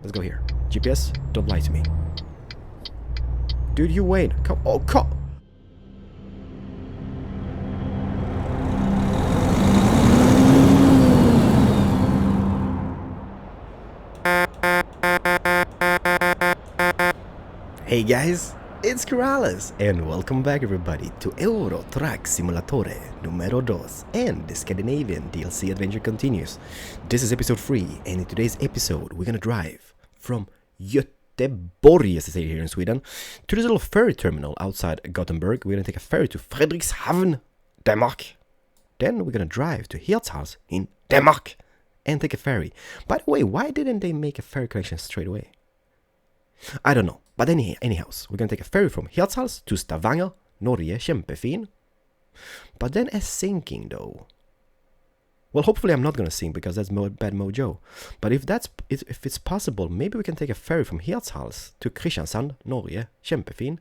Let's go here. GPS, don't lie to me. Dude, you wait. Come. Oh, come. Hey guys, it's Keralis, and welcome back everybody to Ep.03 Simulatore numero 2, and the Scandinavian DLC adventure continues. This is episode 3, and in today's episode we're gonna drive from Göteborg, as they say here in Sweden, to this little ferry terminal outside Gothenburg. We're gonna take a ferry to Frederikshavn, Denmark. Then we're gonna drive to Hirtshals in Denmark and take a ferry. By the way, why didn't they make a ferry connection straight away? I don't know. But anyhow, we're gonna take a ferry from Hirtshals to Stavanger, Norway, kjempefin. But then a sinking though. Well, hopefully I'm not gonna sink because that's bad mojo. But if it's possible, maybe we can take a ferry from Hirtshals to Kristiansand, Norway, kjempefin,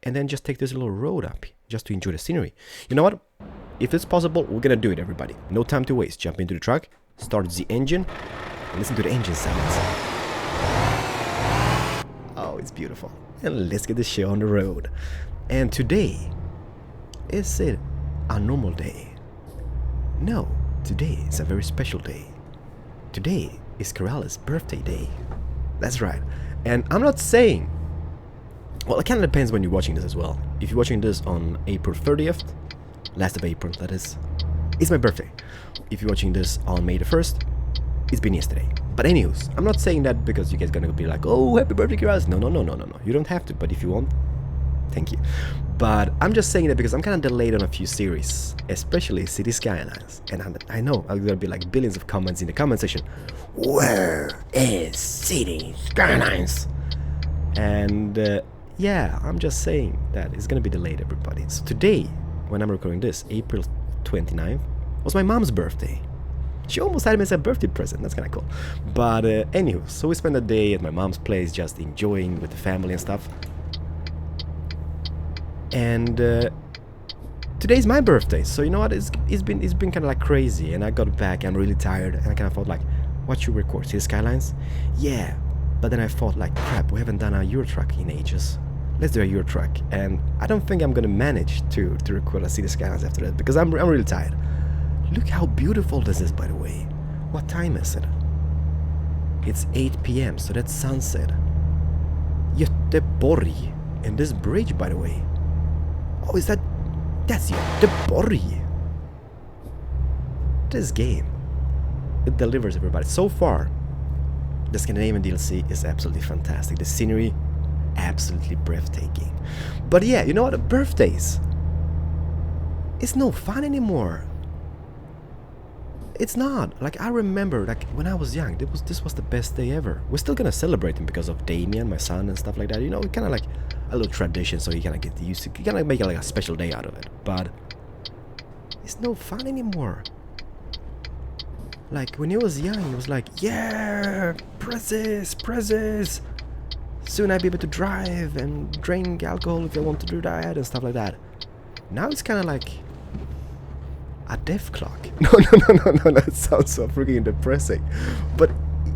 and then just take this little road up just to enjoy the scenery. You know what? If it's possible, we're gonna do it, everybody. No time to waste. Jump into the truck, start the engine, and listen to the engine sounds. Oh, it's beautiful. And let's get the show on the road. And today, is it a normal day? No, today is a very special day. Today is Keralis' birthday day. That's right. And I'm not saying... Well, it kind of depends when you're watching this as well. If you're watching this on April 30th, last of April, that is, it's my birthday. If you're watching this on May the 1st, it's been yesterday. But anyways, I'm not saying that because you guys gonna be like, oh, happy birthday, Keralis. No. You don't have to, but if you want, thank you. But I'm just saying that because I'm kind of delayed on a few series, especially City Skylines. And I know I'm gonna be like billions of comments in the comment section. Where is City Skylines? And yeah, I'm just saying that it's gonna be delayed, everybody. So today, when I'm recording this, April 29th, was my mom's birthday. She almost had me as a birthday present. That's kind of cool. But anywho, so we spent the day at my mom's place just enjoying with the family and stuff. And today's my birthday. So you know what? It's been kind of like crazy. And I got back. I'm really tired. And I kind of thought like, what should we record? City Skylines? Yeah. But then I thought like, crap, we haven't done a Euro Truck in ages. Let's do a Euro Truck. And I don't think I'm going to manage to record a City Skylines after that. Because I'm really tired. Look how beautiful this is, by the way. What time is it? It's 8 p.m, so that's sunset. Göteborg. And this bridge, by the way. Oh, is that... That's Göteborg. This game. It delivers, everybody. So far, the Scandinavian DLC is absolutely fantastic. The scenery, absolutely breathtaking. But yeah, you know what? Birthdays. It's no fun anymore. It's not. Like, I remember, like, when I was young, this was the best day ever. We're still gonna celebrate him because of Damien, my son, and stuff like that. You know, kind of like a little tradition, so you kind of get used to, you kind of make it like a special day out of it. But it's no fun anymore. Like, when he was young, he was like, yeah, presses. Soon I'll be able to drive and drink alcohol if I want to do that and stuff like that. Now it's kind of like... a death clock. No, that sounds so freaking depressing. But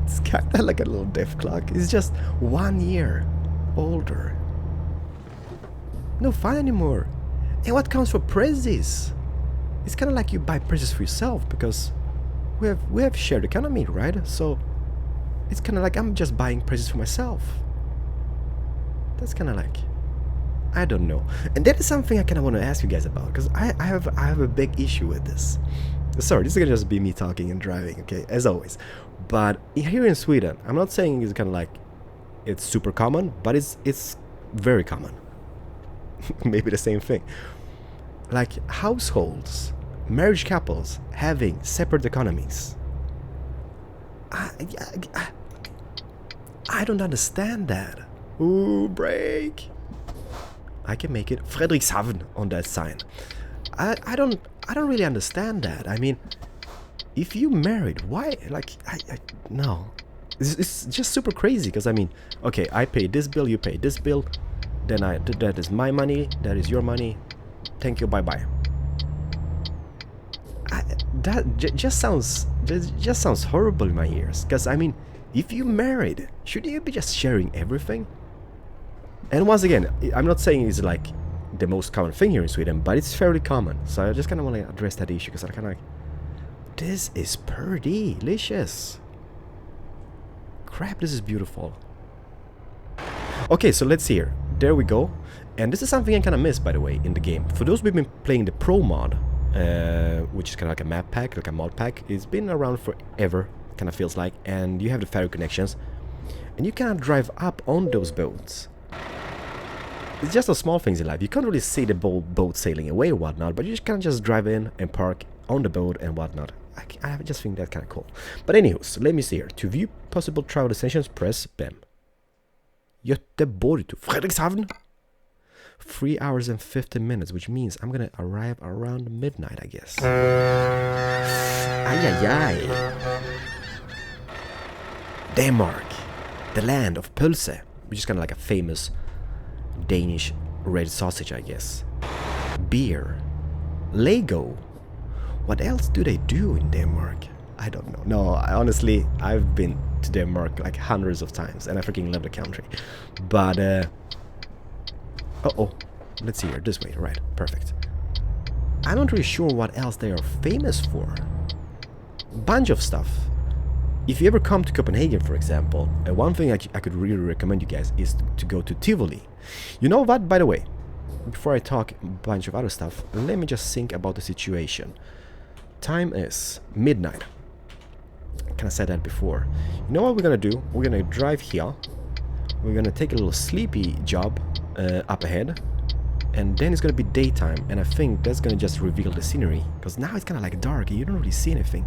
it's kind of like a little death clock. It's just 1 year older. No fun anymore. And what counts for prezzies? It's kind of like you buy prezzies for yourself because we have shared economy, right? So it's kind of like I'm just buying prezzies for myself. That's kind of like... I don't know. And that is something I kind of want to ask you guys about, because I have a big issue with this. Sorry, this is going to just be me talking and driving, okay, as always. But here in Sweden, I'm not saying it's kind of like it's super common, but it's very common. Maybe the same thing. Like households, marriage couples having separate economies. I don't understand that. Ooh, brake. I can make it Frederikshavn on that sign. I don't really understand that. I mean, if you married, why? Like, no. It's just super crazy. Because I mean, okay, I pay this bill, you pay this bill. Then that is my money. That is your money. Thank you. Bye bye. That just sounds horrible in my ears. Because I mean, If you're married, shouldn't you be just sharing everything? And once again, I'm not saying it's like the most common thing here in Sweden, but it's fairly common. So I just kind of want to address that issue, because I kind of like, this is pretty delicious. Crap, this is beautiful. Okay, so let's see here. There we go. And this is something I kind of missed, by the way, in the game. For those who've been playing the Pro mod, which is kind of like a map pack, like a mod pack, it's been around forever, kind of feels like. And you have the ferry connections, and you kind of drive up on those boats. It's just those small things in life. You can't really see the boat sailing away or whatnot, but you just kind of just drive in and park on the boat and whatnot. I just think that kind of cool. But anywho, so let me see here. To view possible travel destinations, press BEM. Göteborg to Fredrikshavn. 3 hours and 50 minutes, which means I'm gonna arrive around midnight, I guess. Ay, ay, ay. Denmark, the land of pølse, which is kind of like a famous Danish red sausage, I guess. Beer. Lego. What else do they do in Denmark? I don't know. No, honestly, I've been to Denmark like hundreds of times, and I freaking love the country. But, uh-oh. Let's see here. This way. Right. Perfect. I'm not really sure what else they are famous for. Bunch of stuff. If you ever come to Copenhagen, for example, one thing I could really recommend you guys is to go to Tivoli. You know what, by the way, before I talk a bunch of other stuff, let me just think about the situation. Time is midnight. I kind of said that before. You know what we're gonna do? We're gonna drive here. We're gonna take a little sleepy job up ahead. And then it's gonna be daytime, and I think that's gonna just reveal the scenery. Because now it's kind of like dark, and you don't really see anything.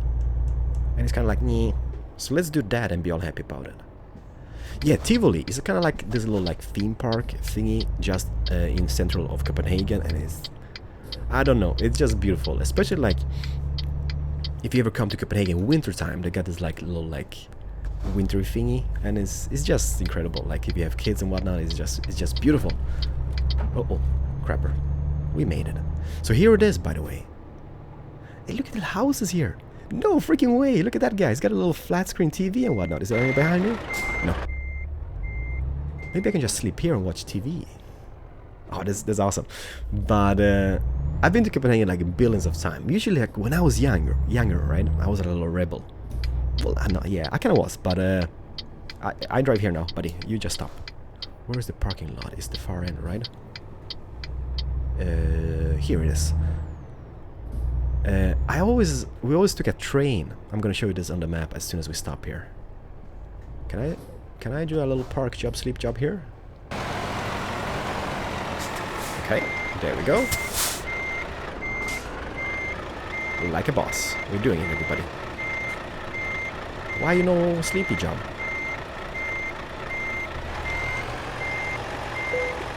And it's kind of like, nyeh. So let's do that and be all happy about it. Yeah, Tivoli is kind of like this little like theme park thingy just in central of Copenhagen, and it's, I don't know, it's just beautiful. Especially like if you ever come to Copenhagen wintertime, they got this like little like wintry thingy, and it's just incredible. Like if you have kids and whatnot, it's just beautiful. Oh, crapper, we made it. So here it is, by the way. Hey, look at the houses here. No freaking way! Look at that guy. He's got a little flat screen TV and whatnot. Is there anyone behind me? No. Maybe I can just sleep here and watch TV. Oh, that's awesome. But I've been to Copenhagen like billions of times. Usually, like when I was younger, right? I was a little rebel. Well, yeah, I kind of was. But I drive here now, buddy. You just stop. Where is the parking lot? It's the far end, right? Here it is. We always took a train. I'm gonna show you this on the map as soon as we stop here. Can I do a little park job, sleep job here? Okay, there we go. Like a boss. We're doing it, everybody. Why no sleepy job?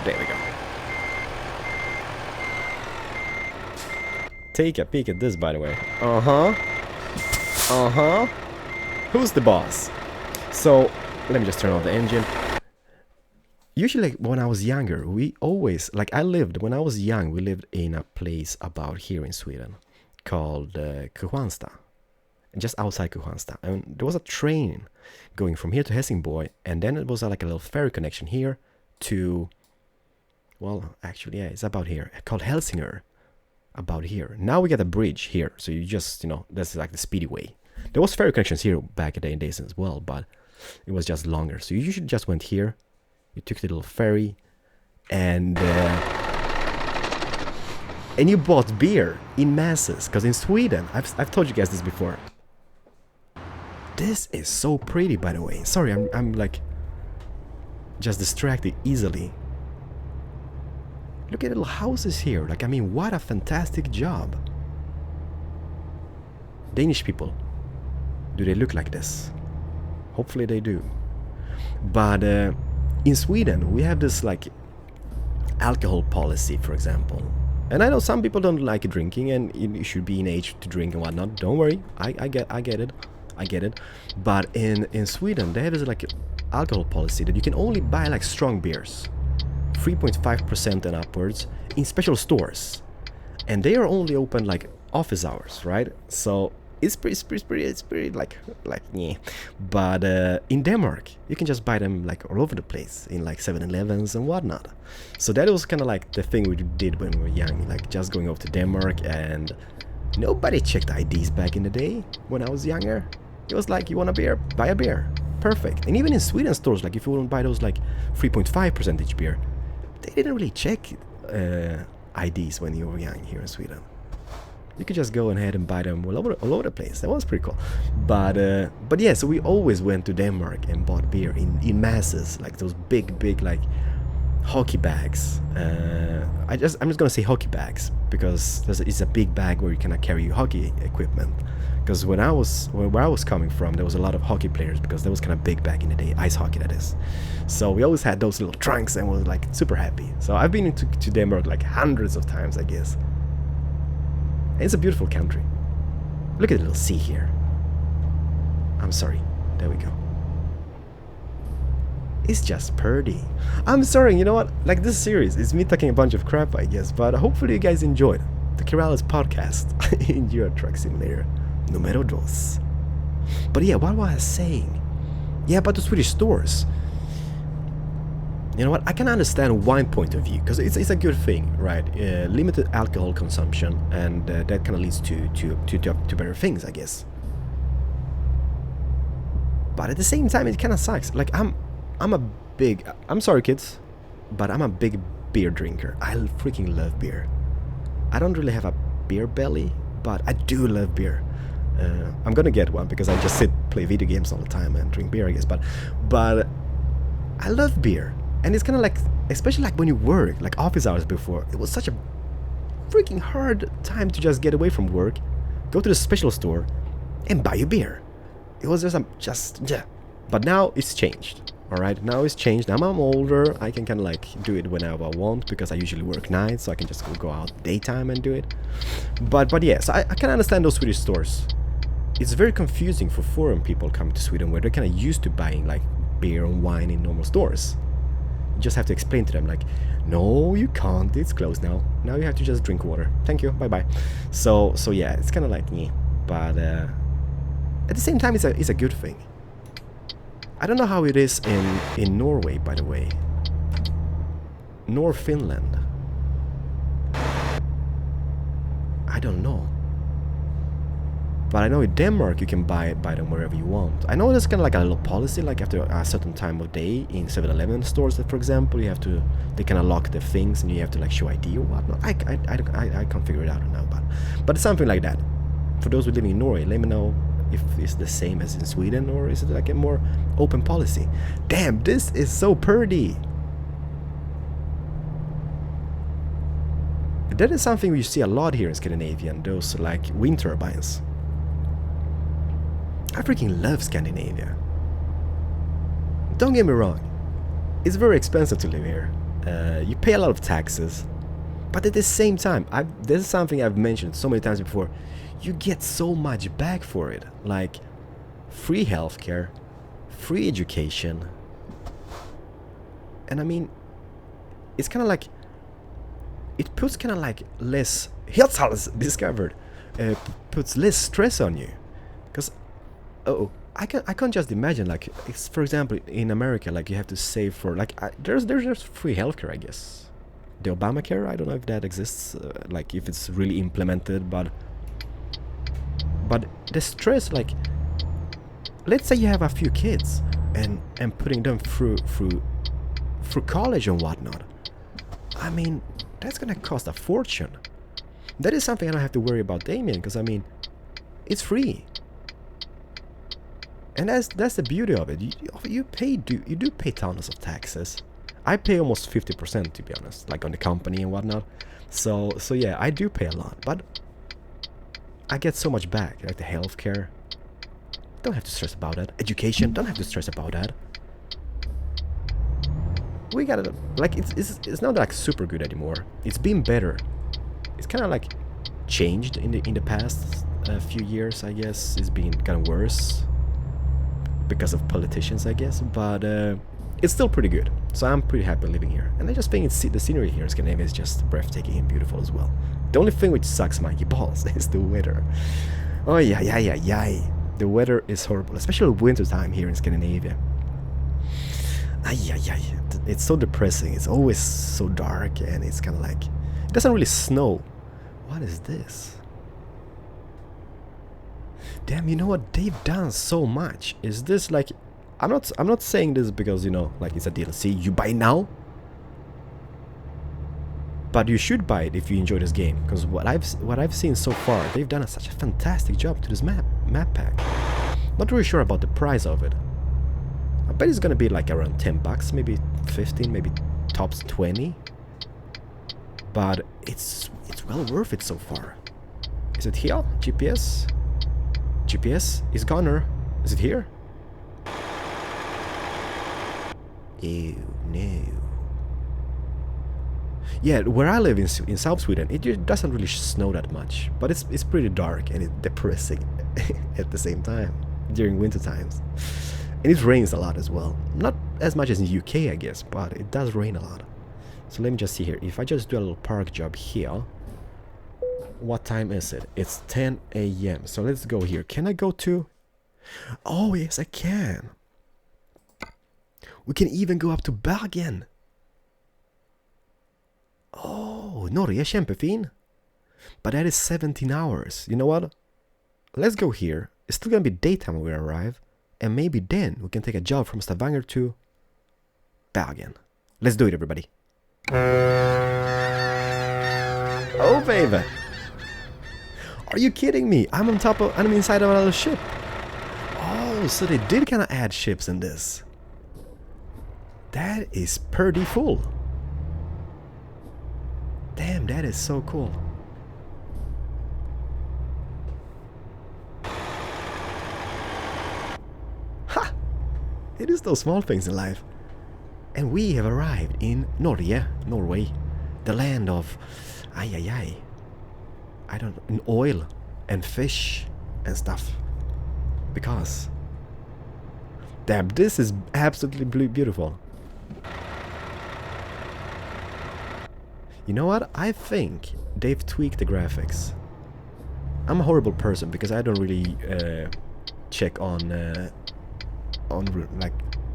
There we go. Take a peek at this, by the way. Who's the boss? So, let me just turn off the engine. Usually, like, when I was younger, we always, like, when I was young, we lived in a place about here in Sweden called Kristianstad. Just outside Kristianstad. And there was a train going from here to Helsingborg, and then it was like a little ferry connection here to, well, actually, yeah, it's about here, called Helsingør. About here. Now we got a bridge here, so you just, that's like the speedy way. There was ferry connections here back in the days as well, but it was just longer. So you usually just went here, you took the little ferry, and you bought beer in masses. Because in Sweden, I've told you guys this before. This is so pretty, by the way. Sorry, I'm like just distracted easily. Look at the little houses here. Like, I mean, what a fantastic job. Danish people, do they look like this? Hopefully they do. But in Sweden, we have this like alcohol policy, for example. And I know some people don't like drinking, and you should be in age to drink and whatnot. Don't worry, I get it. But in Sweden, they have this like alcohol policy that you can only buy like strong beers. 3.5% and upwards in special stores, and they are only open like office hours, right? So it's pretty like yeah. But in Denmark, you can just buy them like all over the place in like 7-Elevens and whatnot. So that was kind of like the thing we did when we were young, like just going over to Denmark, and nobody checked IDs back in the day when I was younger. It was like, you want a beer, buy a beer, perfect. And even in Sweden stores, like if you want to buy those like 3.5% beer, they didn't really check IDs when you were young here in Sweden. You could just go ahead and buy them all over the place. That was pretty cool. But yeah, so we always went to Denmark and bought beer in masses, like those big like hockey bags. I'm just gonna say hockey bags because it's a big bag where you cannot carry your hockey equipment. Because where I was coming from, there was a lot of hockey players because that was kind of big back in the day, ice hockey that is. So we always had those little trunks and was like super happy. So I've been to Denmark like hundreds of times, I guess. And it's a beautiful country. Look at the little sea here. I'm sorry. There we go. It's just pretty. I'm sorry, you know what? Like, this series is me talking a bunch of crap, I guess, but hopefully you guys enjoyed the Keralis podcast in Euro Truck Simulator numero 2. But yeah, what was I saying? Yeah, about the Swedish stores. You know what? I can understand one point of view because it's a good thing, right? Limited alcohol consumption, and that kind of leads to better things, I guess. But at the same time, it kind of sucks. Like I'm sorry, kids, but I'm a big beer drinker. I freaking love beer. I don't really have a beer belly, but I do love beer. I'm gonna get one because I just play video games all the time and drink beer, I guess. But I love beer. And it's kind of like, especially like when you work, like office hours before, it was such a freaking hard time to just get away from work, go to the special store, and buy a beer. It was just yeah. But now it's changed, all right? Now it's changed. Now I'm older. I can kind of like do it whenever I want because I usually work nights, so I can just go out daytime and do it. But yeah, so I can understand those Swedish stores. It's very confusing for foreign people coming to Sweden where they're kind of used to buying like beer and wine in normal stores. You just have to explain to them like, no, you can't, it's closed now. Now you have to just drink water. Thank you, bye-bye. So yeah, it's kind of like me. But at the same time, it's a good thing. I don't know how it is in Norway, by the way. Nor Finland. I don't know. But I know in Denmark you can buy them wherever you want. I know there's kind of like a little policy, like after a certain time of day in 7-Eleven stores, for example, they kind of lock the things and you have to like show ID or whatnot. I can't figure it out now, but it's something like that. For those who live in Norway, let me know if it's the same as in Sweden or is it like a more open policy. Damn, this is so pretty. That is something we see a lot here in Scandinavia, those like wind turbines. I freaking love Scandinavia. Don't get me wrong, it's very expensive to live here. You pay a lot of taxes, but at the same time, this is something I've mentioned so many times before, you get so much back for it, like free healthcare, free education, and I mean, it's kind of like, it puts kind of like less, Hiltshals discovered, puts less stress on you, because I can't just imagine like, it's, for example, in America, like you have to save for like there's free healthcare, I guess. The Obamacare, I don't know if that exists, like if it's really implemented, but the stress, like let's say you have a few kids and putting them through college and whatnot. I mean, that's gonna cost a fortune. That is something I don't have to worry about, Damien, because I mean, it's free. And that's the beauty of it. You do pay tons of taxes. I pay almost 50%, to be honest, like on the company and whatnot. So yeah, I do pay a lot, but I get so much back, like the healthcare. Don't have to stress about that. Education, don't have to stress about that. We gotta, like, it's not like super good anymore. It's been better. It's kind of like changed in the past few years, I guess. It's been kind of worse because of politicians, I guess, but it's still pretty good. So I'm pretty happy living here, and I just think the scenery here in Scandinavia is just breathtaking and beautiful as well. The only thing which sucks monkey balls is the weather. Oh yeah. The weather is horrible, especially winter time here in Scandinavia. Ay. It's so depressing. It's always so dark, and it's kind of like it doesn't really snow. What is this? Damn, you know what? They've done so much. Is this like? I'm not saying this because, you know, like it's a DLC. You buy now, but you should buy it if you enjoy this game. Because what I've seen so far, they've done such a fantastic job to this map pack. Not really sure about the price of it. I bet it's gonna be like around 10 bucks, maybe 15, maybe tops 20. But it's well worth it so far. Is it here? GPS? GPS is goner. Is it here? Ew, no. Yeah, where I live in South Sweden, it just doesn't really snow that much, but it's pretty dark and it's depressing at the same time during winter times. And it rains a lot as well. Not as much as in UK, I guess, but it does rain a lot. So let me just see here. If I just do a little park job here, what time is it? It's 10 a.m. So let's go here. Can I go to? Oh yes, I can. We can even go up to Bergen. Oh, Norge är kämpefin. But that is 17 hours. You know what? Let's go here. It's still gonna be daytime when we arrive. And maybe then we can take a job from Stavanger to Bergen. Let's do it, everybody. Oh, baby. Are you kidding me? I'm inside of another ship. Oh, so they did kind of add ships in this. That is pretty full. Damn, that is so cool. Ha! It is those small things in life. And we have arrived in Norway, the land of I don't know, in oil and fish and stuff. Because damn, this is absolutely beautiful. You know what? I think they've tweaked the graphics. I'm a horrible person because I don't really check on like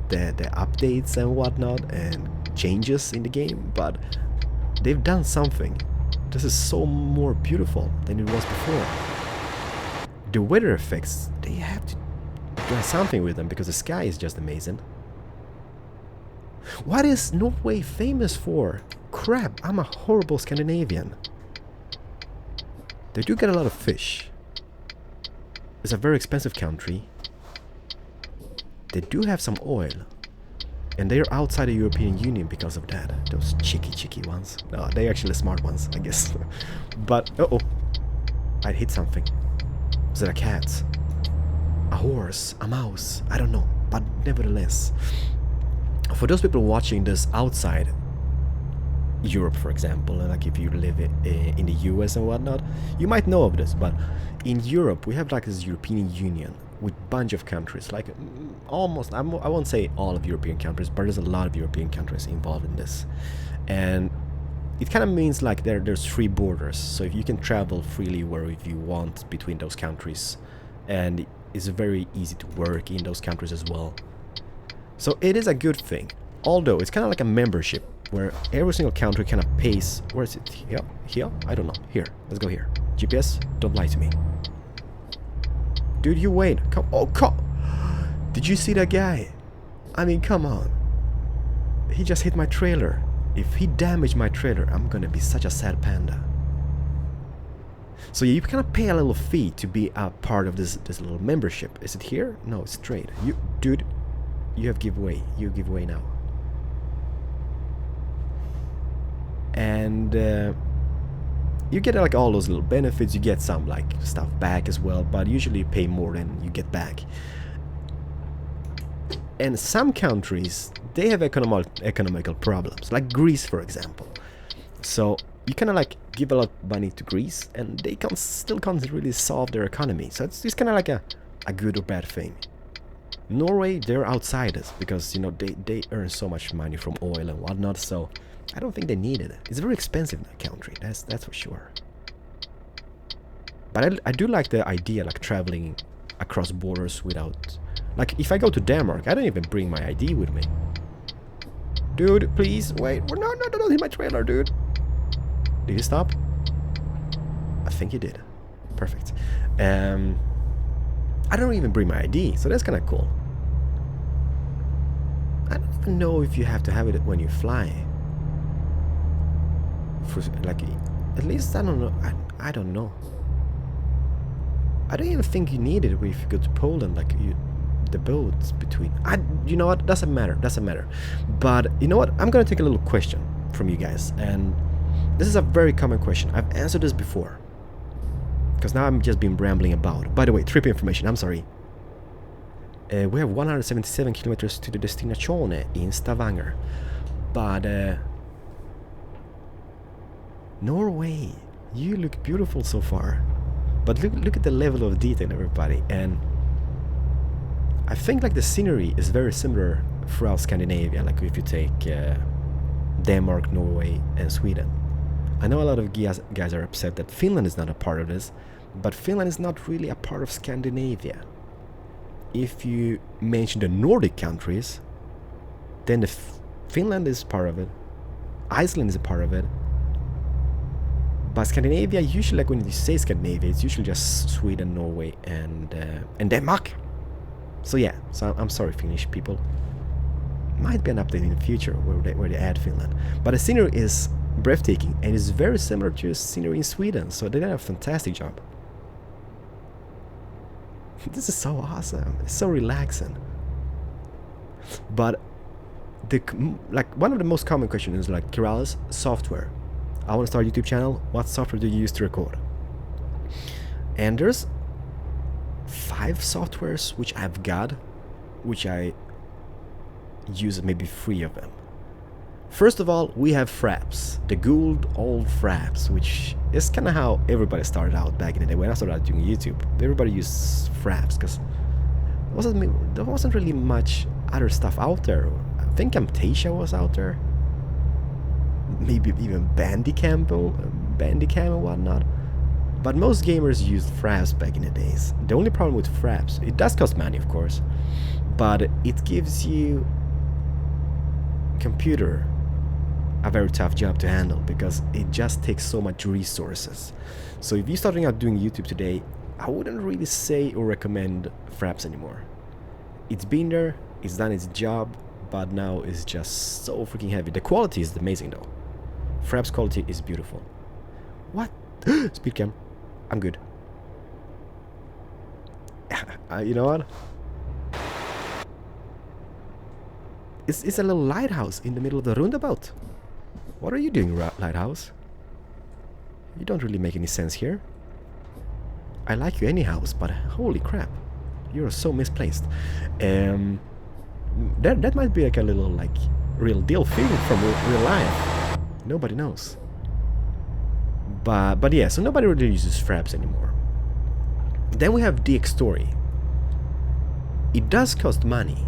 the updates and whatnot and changes in the game, but they've done something. This is so more beautiful than it was before. The weather effects, they have to do something with them because the sky is just amazing. What is Norway famous for? Crap, I'm a horrible Scandinavian. They do get a lot of fish. It's a very expensive country. They do have some oil. And they're outside the European Union because of that. Those cheeky ones. No, they're actually smart ones, I guess. But, uh-oh. I hit something. Was it a cat? A horse? A mouse? I don't know. But nevertheless. For those people watching this outside Europe, for example, like if you live in the US and whatnot, you might know of this, but in Europe we have like this European Union with bunch of countries, like almost, I won't say all of European countries, but there's a lot of European countries involved in this. And it kind of means like there's free borders, so if you can travel freely wherever you want between those countries, and it's very easy to work in those countries as well. So it is a good thing, although it's kind of like a membership where every single country kind of pays. Where is it? Here? I don't know. Here. Let's go here. GPS, don't lie to me. Dude, you wait. Come. Oh, come. Did you see that guy? I mean, come on. He just hit my trailer. If he damaged my trailer, I'm gonna be such a sad panda. So you kind of pay a little fee to be a part of this little membership. Is it here? No, it's straight. Dude, you have give way. You give way now. And you get like all those little benefits. You get some like stuff back as well, but usually you pay more than you get back. And some countries, they have economical problems, like Greece, for example. So you kind of like give a lot of money to Greece, and they still can't really solve their economy. So it's kind of like a good or bad thing. Norway, they're outsiders because, you know, they earn so much money from oil and whatnot, so I don't think they need it. It's a very expensive country, that's for sure. But I do like the idea, like traveling across borders without... Like, if I go to Denmark, I don't even bring my ID with me. Dude, please, wait. No, don't hit my trailer, dude. Did he stop? I think he did. Perfect. I don't even bring my ID, so that's kind of cool. I don't even know if you have to have it when you fly. For, like, at least I don't know. I don't know. I don't even think you need it if you go to Poland. Like the boats between. You know what? Doesn't matter. Doesn't matter. But you know what? I'm gonna take a little question from you guys, and this is a very common question. I've answered this before. Because now I'm just been rambling about. By the way, trip information, I'm sorry. We have 177 kilometers to the destination in Stavanger. But Norway, you look beautiful so far. But look at the level of detail, everybody. And I think like the scenery is very similar throughout Scandinavia. Like if you take Denmark, Norway and Sweden. I know a lot of guys are upset that Finland is not a part of this, but Finland is not really a part of Scandinavia. If you mention the Nordic countries, then Finland is part of it, Iceland is a part of it, but Scandinavia, usually like when you say Scandinavia, it's usually just Sweden, Norway and Denmark. So yeah, so I'm sorry Finnish people. Might be an update in the future where they add Finland, but the scenery is breathtaking and is very similar to the scenery in Sweden, so they did a fantastic job. This is so awesome. It's so relaxing. But one of the most common questions is like Keralis software. I want to start a YouTube channel. What software do you use to record? And there's 5 softwares which I've got, which I use maybe 3 of them. First of all, we have Fraps, the good old Fraps, which is kind of how everybody started out back in the day. When I started out doing YouTube, everybody used Fraps because there wasn't really much other stuff out there. I think Camtasia was out there, maybe even Bandicam and whatnot. But most gamers used Fraps back in the days. The only problem with Fraps, it does cost money, of course, but it gives you computer a very tough job to handle because it just takes so much resources. So if you're starting out doing YouTube today, I wouldn't really say or recommend Fraps anymore. It's been there, it's done its job, but now it's just so freaking heavy. The quality is amazing though. Fraps quality is beautiful. What? Speed cam. I'm good. You know what? It's a little lighthouse in the middle of the roundabout. What are you doing, lighthouse? You don't really make any sense here. I like you anyhow, but holy crap, you're so misplaced. That might be like a little like real deal thing from real life. Nobody knows. But yeah, so nobody really uses Fraps anymore. Then we have Dxtory. It does cost money.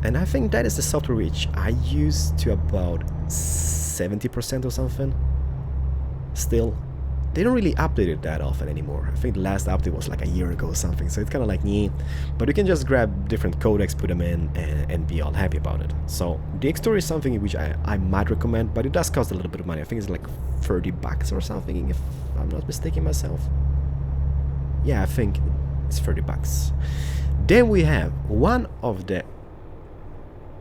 And I think that is the software which I use to about 70% or something. Still, they don't really update it that often anymore. I think the last update was like a year ago or something, so it's kind of like, yeah. But you can just grab different codecs, put them in, and be all happy about it. So, Dxtory is something which I might recommend, but it does cost a little bit of money. I think it's like 30 bucks or something, if I'm not mistaken myself. Yeah, I think it's 30 bucks. Then we have one of the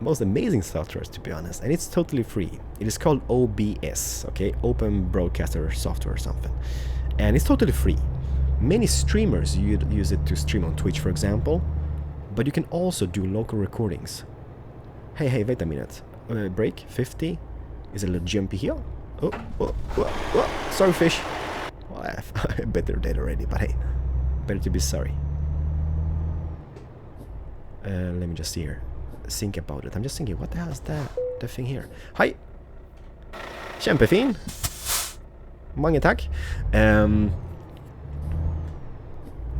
most amazing softwares, to be honest, and it's totally free. It is called OBS, okay, Open Broadcaster Software or something, and it's totally free. Many streamers use it to stream on Twitch, for example, but you can also do local recordings. Hey, wait a minute. Break 50 is a little jumpy here. Oh, sorry, fish. Well, I bet they're dead already, but hey, better to be sorry. Let me just see here. Think about it. I'm just thinking, what the hell is that? The thing here. Hi! Kämpefin! Mange tack.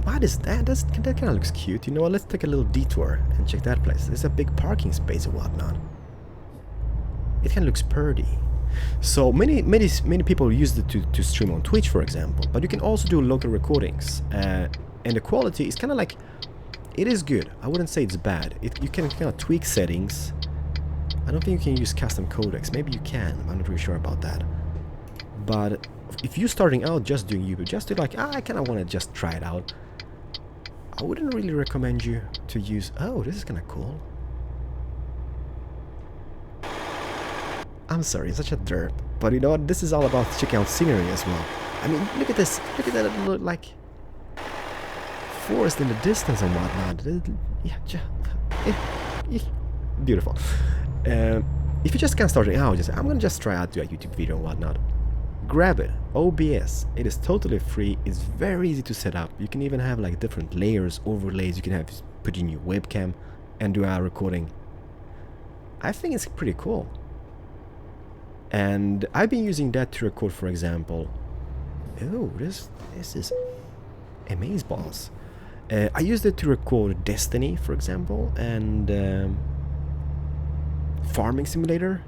What is that? That kind of looks cute. You know what? Let's take a little detour and check that place. There's a big parking space and whatnot. It kind of looks pretty. So many people use it to stream on Twitch, for example, but you can also do local recordings, and the quality is kind of like, it is good. I wouldn't say it's bad. You can kind of tweak settings. I don't think you can use custom codecs. Maybe you can. I'm not really sure about that. But if you're starting out just doing YouTube, just to like, I kind of want to just try it out, I wouldn't really recommend you to use... Oh, this is kind of cool. I'm sorry, it's such a derp. But you know what? This is all about checking out scenery as well. I mean, look at this. Look at that little, like, forest in the distance and whatnot. Yeah, beautiful. If you're just kind of starting out, I'm gonna just try out do a YouTube video and whatnot. Grab it. OBS. It is totally free. It's very easy to set up. You can even have like different layers, overlays. You can have put in your webcam and do a recording. I think it's pretty cool. And I've been using that to record, for example. Oh, this is amazeballs. I used it to record Destiny, for example, and Farming Simulator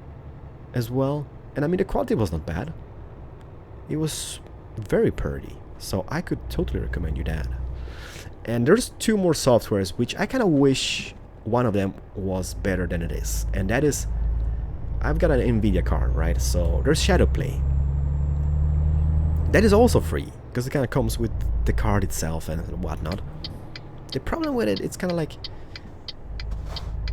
as well. And I mean, the quality was not bad. It was very pretty, so I could totally recommend you that. And there's 2 more softwares which I kind of wish one of them was better than it is, and that is, I've got an Nvidia card, right? So there's Shadowplay. That is also free because it kind of comes with the card itself and whatnot. The problem with it, it's kind of like,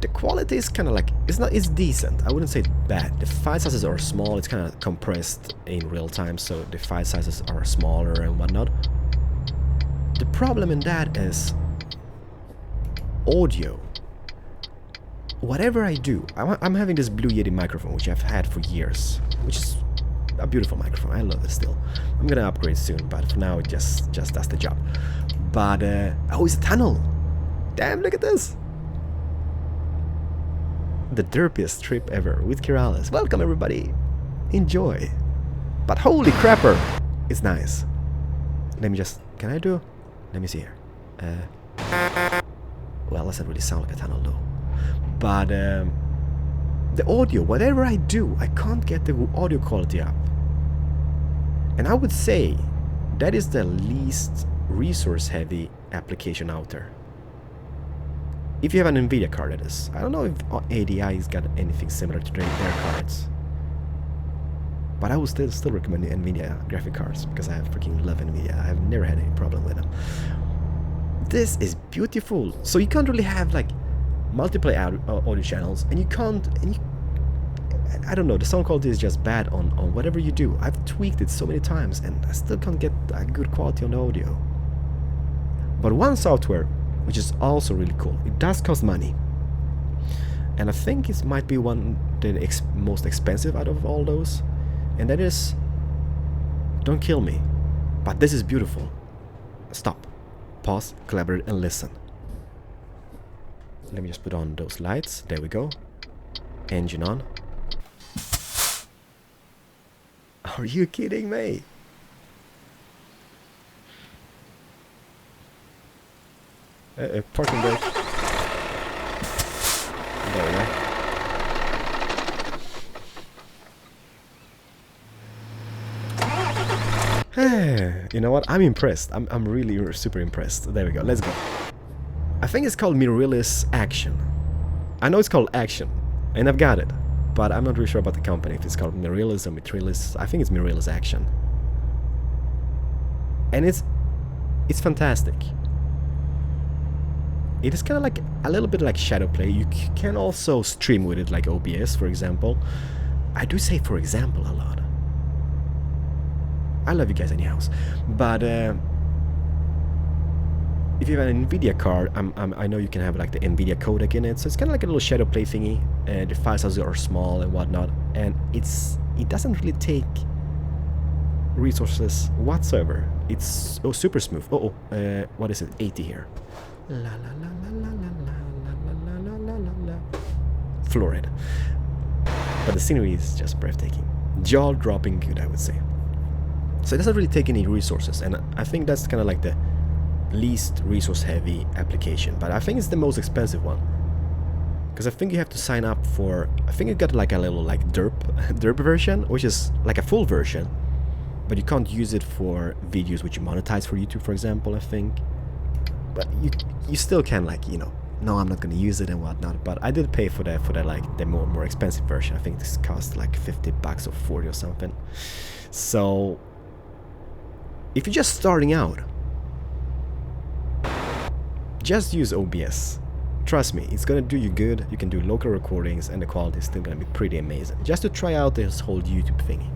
the quality is kind of like, it's decent. I wouldn't say it's bad. The file sizes are small. It's kind of compressed in real time, so the file sizes are smaller and whatnot. The problem in that is audio. Whatever I do, I'm having this Blue Yeti microphone, which I've had for years, which is a beautiful microphone. I love it still. I'm gonna upgrade soon, but for now it just does the job. But oh, it's a tunnel. Damn, look at this. The derpiest trip ever with Keralis. Welcome everybody. Enjoy. But holy crapper, it's nice. Let me just, can I do? Let me see here. Well, it doesn't really sound like a tunnel though. But the audio, whatever I do, I can't get the audio quality up. And I would say that is the least resource heavy application out there. If you have an Nvidia card, that is. I don't know if ADI's got anything similar to their cards. But I would still recommend the Nvidia graphic cards because I freaking love Nvidia. I've never had any problem with them. This is beautiful. So you can't really have like multiple audio channels, and you can't, I don't know, the sound quality is just bad on whatever you do. I've tweaked it so many times and I still can't get a good quality on the audio. But one software, which is also really cool, it does cost money, and I think it might be one the most expensive out of all those, and that is, don't kill me, but this is beautiful. Stop, pause, collaborate, and listen. Let me just put on those lights. There we go. Engine on. Are you kidding me? Parking brake. There we go. You know what? I'm impressed. I'm really super impressed. There we go. Let's go. I think it's called Mirrorless Action. I know it's called Action, and I've got it, but I'm not really sure about the company, if it's called Mirrorless or Mirrorless. I think it's Mirrorless Action. And it's fantastic. It is kind of like a little bit like Shadowplay. You can also stream with it like OBS, for example. I do say for example a lot. I love you guys anyhow. But if you have an Nvidia card, I know you can have like the Nvidia codec in it, so it's kind of like a little Shadowplay thingy. The file sizes are small and whatnot, and it doesn't really take resources whatsoever. It's super smooth. What is it? 80 here. La la la la la la la la la la la. Florid. But the scenery is just breathtaking. Jaw-dropping good, I would say. So it doesn't really take any resources, and I think that's kind of like the least resource heavy application, but I think it's the most expensive one. Because I think you have to sign up for, I think you got like a little like derp version, which is like a full version, but you can't use it for videos which you monetize for YouTube, for example, I think. But you still can, like, you know, no, I'm not gonna use it and whatnot. But I did pay for the like the more expensive version. I think this cost like $50 or 40 or something. So if you're just starting out, just use OBS. Trust me, it's gonna do you good. You can do local recordings and the quality is still gonna be pretty amazing. Just to try out this whole YouTube thingy.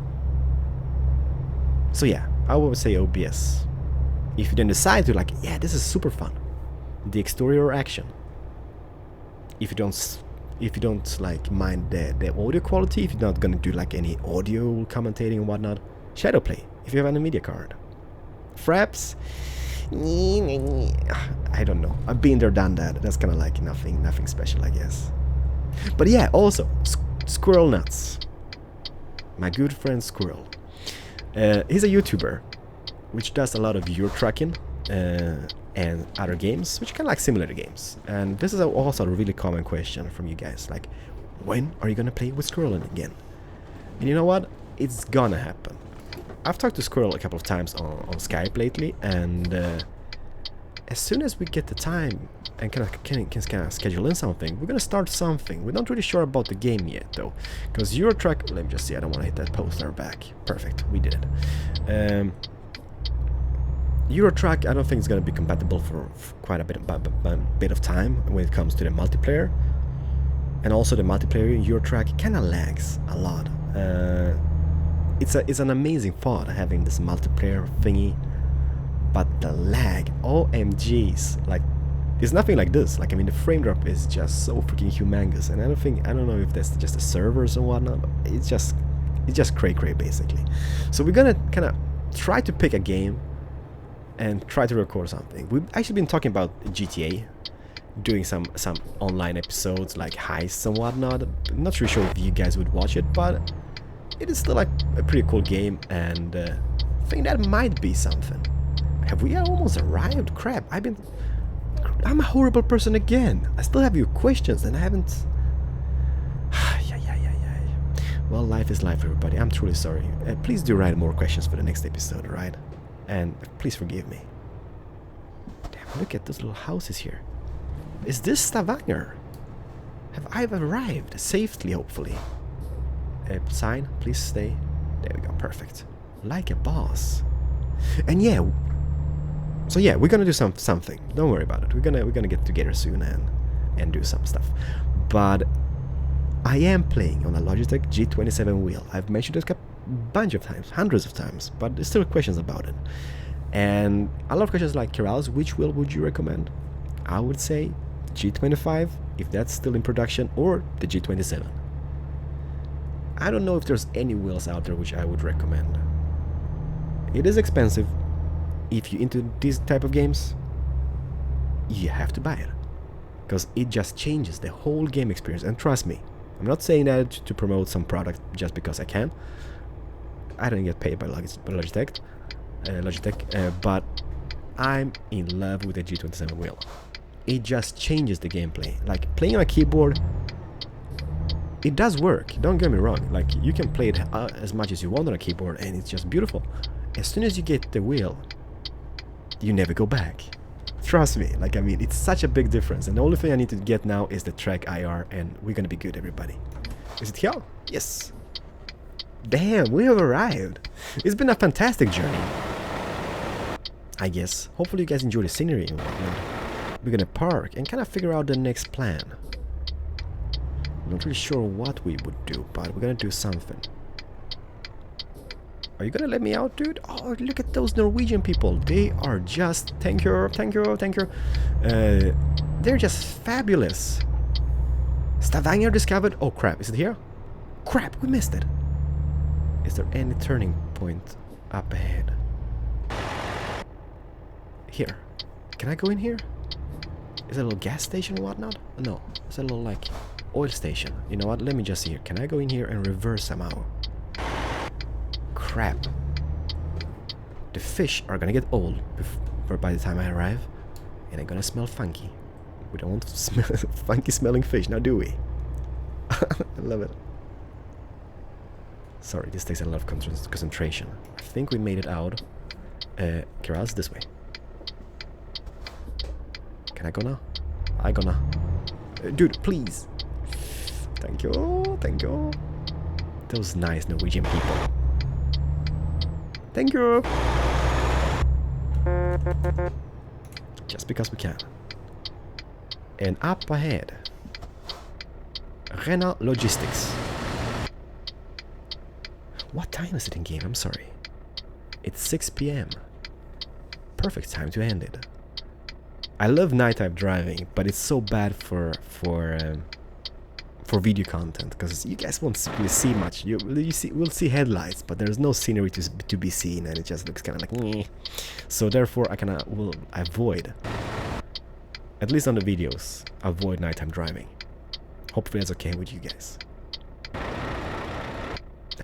So yeah, I would say OBS. If you then decide to, like, yeah, this is super fun, the exterior action. If you don't like mind the audio quality, if you're not gonna do like any audio commentating and whatnot, Shadowplay. If you have an NVIDIA card, Fraps. I don't know. I've been there, done that. That's kind of like nothing special, I guess. But yeah, also Squirrel Nuts, my good friend Squirrel. He's a YouTuber which does a lot of Euro trucking and other games, which kind of like simulator games. And this is also a really common question from you guys, like, when are you gonna play with Squirrel again? And you know what? It's gonna happen. I've talked to Squirrel a couple of times on Skype lately, and as soon as we get the time and can schedule in something, we're gonna start something. We're not really sure about the game yet, though, because Eurotrack. Let me just see. I don't want to hit that poster back. Perfect, we did it. Eurotrack, I don't think it's gonna be compatible for quite a bit of time when it comes to the multiplayer, and also the multiplayer in Eurotrack kind of lags a lot. It's an amazing thought having this multiplayer thingy, but the lag, OMGs, like, it's nothing like this. Like, I mean, the frame drop is just so freaking humongous, and I don't know if that's just the servers and whatnot, but it's just cray basically. So we're gonna kind of try to pick a game and try to record something. We've actually been talking about GTA, doing some online episodes like heists and whatnot. I'm not really sure if you guys would watch it, but it is still like a pretty cool game, and I think that might be something. Have we almost arrived? Crap, I'm a horrible person again. I still have your questions and I haven't... Well, life is life, everybody. I'm truly sorry. Please do write more questions for the next episode, right? And please forgive me. Damn, look at those little houses here. Is this Stavanger? Have I arrived safely, hopefully? Sign, please stay. There we go, perfect. Like a boss. And yeah, so yeah, we're gonna do something. Don't worry about it. We're gonna get together soon and do some stuff. But I am playing on a Logitech G27 wheel. I've mentioned this a bunch of times, hundreds of times, but there's still questions about it. And a lot of questions like, Keralis, which wheel would you recommend? I would say G25, if that's still in production, or the G27. I don't know if there's any wheels out there which I would recommend. It is expensive. If you're into these type of games, you have to buy it, because it just changes the whole game experience. And trust me, I'm not saying that to promote some product just because I can. I don't get paid by Logitech, but I'm in love with the G27 wheel. It just changes the gameplay. Like, playing on a keyboard, it does work, don't get me wrong. Like, you can play it as much as you want on a keyboard and it's just beautiful. As soon as you get the wheel, you never go back. Trust me, like, I mean, it's such a big difference. And the only thing I need to get now is the track IR, and we're gonna be good, everybody. Is it here? Yes. Damn, we have arrived. It's been a fantastic journey, I guess. Hopefully you guys enjoy the scenery and whatnot. We're gonna park and kind of figure out the next plan. Not really sure what we would do, but we're gonna do something. Are you gonna let me out, dude? Oh, look at those Norwegian people. They are just... Thank you. They're just fabulous. Stavanger discovered... Oh, crap. Is it here? Crap, we missed it. Is there any turning point up ahead? Here. Can I go in here? Is it a little gas station or whatnot? No. It's a little, like, oil station. You know what? Let me just see here. Can I go in here and reverse somehow? Crap. The fish are gonna get old by the time I arrive, and they're gonna smell funky. We don't want funky smelling fish, now do we? I love it. Sorry, this takes a lot of concentration. I think we made it out. Keralis, this way. Can I go now? I go now. Dude, please. Thank you, thank you. Those nice Norwegian people. Thank you. Just because we can. And up ahead, Rena Logistics. What time is it in game? I'm sorry. It's 6 p.m. Perfect time to end it. I love nighttime driving, but it's so bad for video content because you guys won't really see much. We'll see headlights, but there's no scenery to be seen, and it just looks kind of like meh. So therefore, I will avoid, at least on the videos, avoid nighttime driving. Hopefully that's okay with you guys.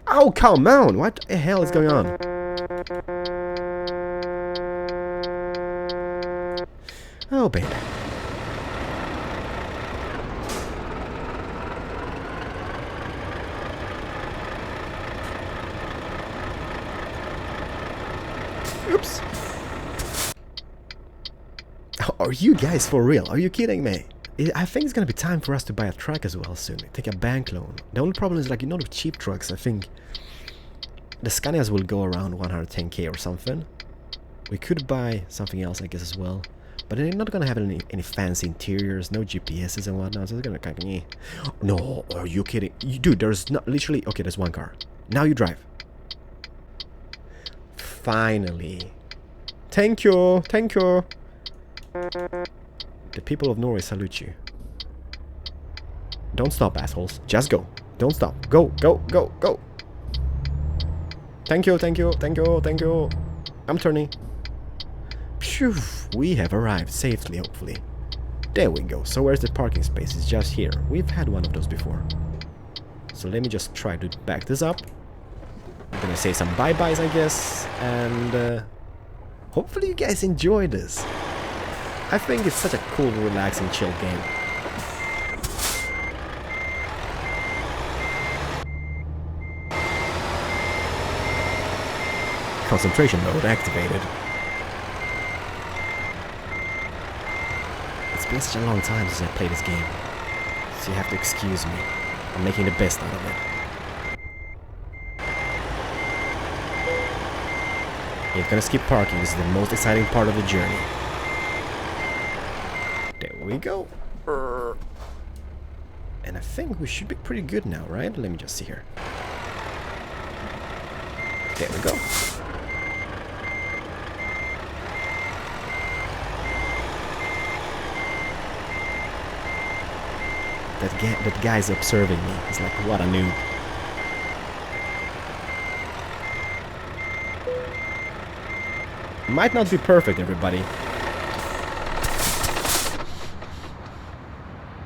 Oh, come on! What the hell is going on? Oh, baby. Oops. Are you guys for real? Are you kidding me? I think it's gonna be time for us to buy a truck as well soon. Take a bank loan. The only problem is, like, you know, the cheap trucks, I think the Scanias will go around 110k or something. We could buy something else, I guess, as well. But they're not gonna have any fancy interiors, no GPSs and whatnot, so it's gonna kind of... No, are you kidding? Dude, there's not literally... Okay, there's one car. Now you drive. Finally. Thank you, thank you. The people of Norway salute you. Don't stop, assholes. Just go. Don't stop. Go, go, go, go. Thank you, thank you, thank you, thank you. I'm turning. Phew, we have arrived safely, hopefully. There we go. So where's the parking space? It's just here. We've had one of those before. So let me just try to back this up. I'm gonna say some bye-byes, I guess. And hopefully you guys enjoy this. I think it's such a cool, relaxing, chill game. Concentration mode activated. It's been such a long time since I played this game, so you have to excuse me. I'm making the best out of it. You're gonna skip parking. This is the most exciting part of the journey. There we go. And I think we should be pretty good now, right? Let me just see here. There we go. That guy's observing me. He's like, what a noob. Might not be perfect, everybody.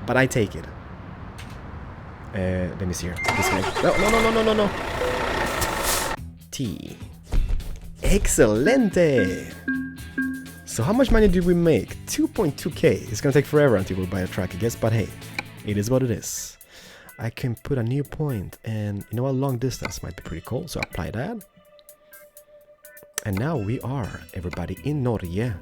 But I take it. Let me see here. This guy. No, no, no, no, no, no, no. T. Excelente! So how much money did we make? 2.2k. It's gonna take forever until we buy a truck, I guess, but hey. It is what it is. I can put a new point, and you know what, long distance might be pretty cool, so apply that. And now we are, everybody, in Norway.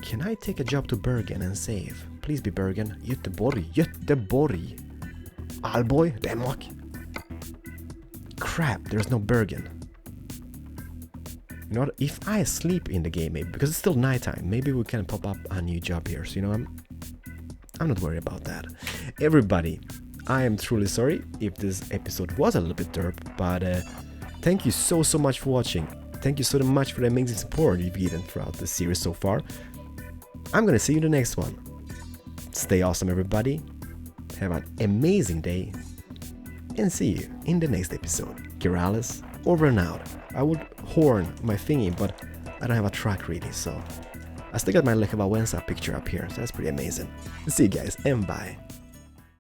Can I take a job to Bergen and save? Please be Bergen. Göteborg. Göteborg. Aalborg, Denmark. Crap, there's no Bergen. You know what, if I sleep in the game, maybe, because it's still nighttime, maybe we can pop up a new job here, so you know, I'm not worried about that. Everybody, I am truly sorry if this episode was a little bit derp, but thank you so much for watching. Thank you so much for the amazing support you've given throughout the series so far. I'm gonna see you in the next one. Stay awesome, everybody. Have an amazing day. And see you in the next episode. Keralis, over and out. I would horn my thingy, but I don't have a track really, so... I still got my Lech Wałęsa picture up here, so that's pretty amazing. See you guys, and bye.